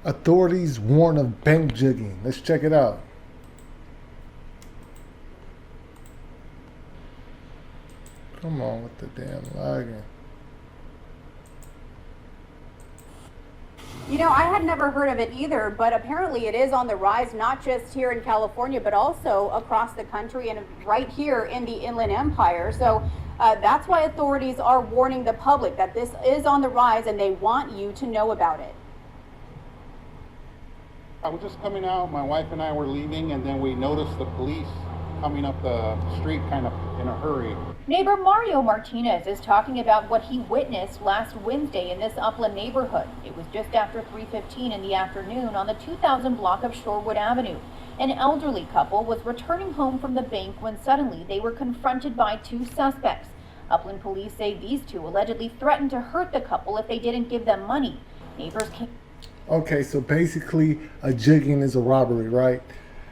Authorities warn of bank jugging. Let's check it out. Come on with the damn lagging. You know, I had never heard of it either, but apparently it is on the rise, not just here in California, but also across the country and right here in the Inland Empire. So that's why authorities are warning the public that this is on the rise and they want you to know about it. I was just coming out, my wife and I were leaving, and then we noticed the police coming up the street kind of in a hurry. Neighbor Mario Martinez is talking about what he witnessed last Wednesday in this Upland neighborhood. It was just after 3:15 in the afternoon on the 2000 block of Shorewood Avenue. An elderly couple was returning home from the bank when suddenly they were confronted by two suspects. Upland police say these two allegedly threatened to hurt the couple if they didn't give them money. Neighbors came. Okay, so basically a jugging is a robbery, right?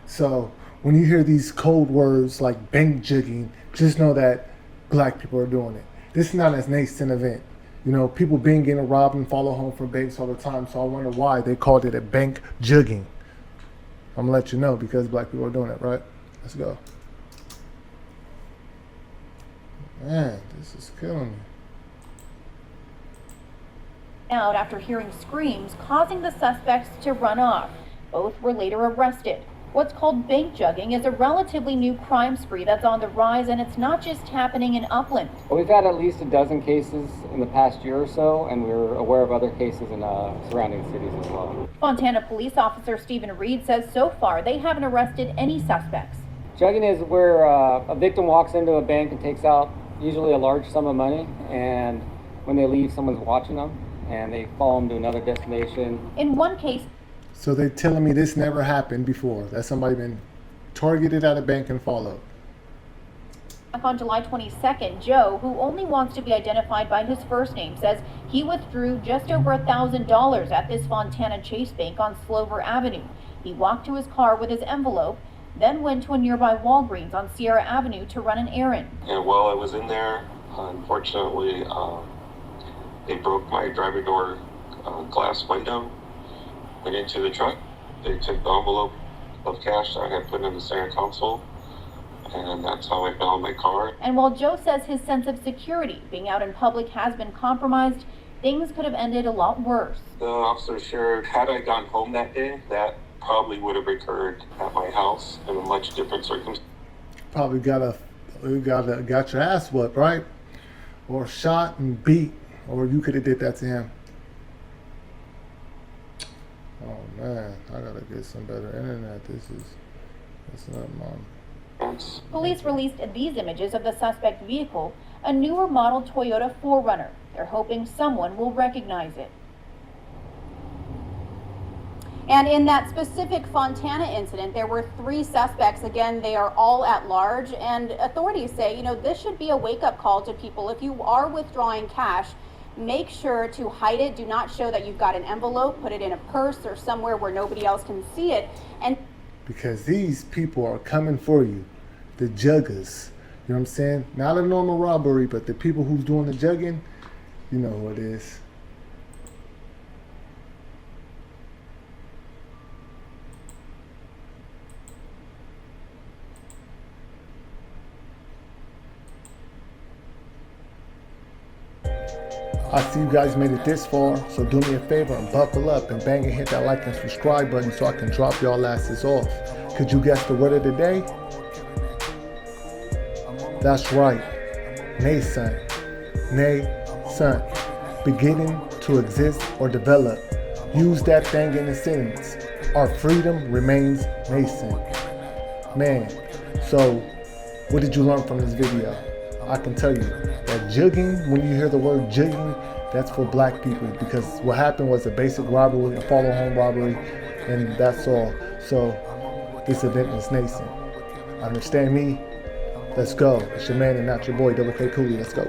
So when you hear these code words like bank jugging, just know that black people are doing it. This is not a nascent event. You know, people being getting robbed and follow home from banks all the time. So I wonder why they called it a bank jugging. I'm gonna let you know because black people are doing it, right? Let's go. Man, this is killing me. Out after hearing screams, causing the suspects to run off. Both were later arrested. What's called bank jugging is a relatively new crime spree that's on the rise, and it's not just happening in Upland. We've had at least a dozen cases in the past year or so, and we're aware of other cases in surrounding cities as well. Fontana police officer Stephen Reed says so far they haven't arrested any suspects. Jugging is where a victim walks into a bank and takes out usually a large sum of money, and when they leave, someone's watching them, and they follow them to another destination. In one case, so they're telling me this never happened before, that somebody been targeted at a bank and followed. on July 22nd, Joe, who only wants to be identified by his first name, says he withdrew just over $1,000 at this Fontana Chase Bank on Slover Avenue. He walked to his car with his envelope, then went to a nearby Walgreens on Sierra Avenue to run an errand. And while I was in there, unfortunately, they broke my driver door glass window, went into the truck. They took the envelope of cash that I had put in the center console, and that's how I found my car. And while Joe says his sense of security being out in public has been compromised, things could have ended a lot worse. The officer shared, had I gone home that day, that probably would have occurred at my house in a much different circumstance. Probably got your ass whooped, right? Or shot and beat, or you could have did that to him. Oh man, I gotta get some better internet. This not mom. Police released these images of the suspect vehicle, a newer model Toyota 4Runner. They're hoping someone will recognize it. And in that specific Fontana incident, there were 3 suspects. Again, they are all at large, and authorities say, this should be a wake-up call to people. If you are withdrawing cash, make sure to hide it. Do not show that you've got an envelope. Put it in a purse or somewhere where nobody else can see it. And because these people are coming for you, the juggers. You know what I'm saying? Not a normal robbery, but the people who's doing the jugging, you know who it is. I see you guys made it this far, so do me a favor and buckle up and bang and hit that like and subscribe button so I can drop y'all asses off. Could you guess the word of the day? That's right, nascent. Nascent. Beginning to exist or develop. Use that thing in a sentence. Our freedom remains nascent. Man, so what did you learn from this video? I can tell you that jugging, when you hear the word jugging, that's for black people, because what happened was a basic robbery, a follow home robbery, and that's all. So this event is nascent. Understand me? Let's go. It's your man and not your boy, Double K Cooley. Let's go.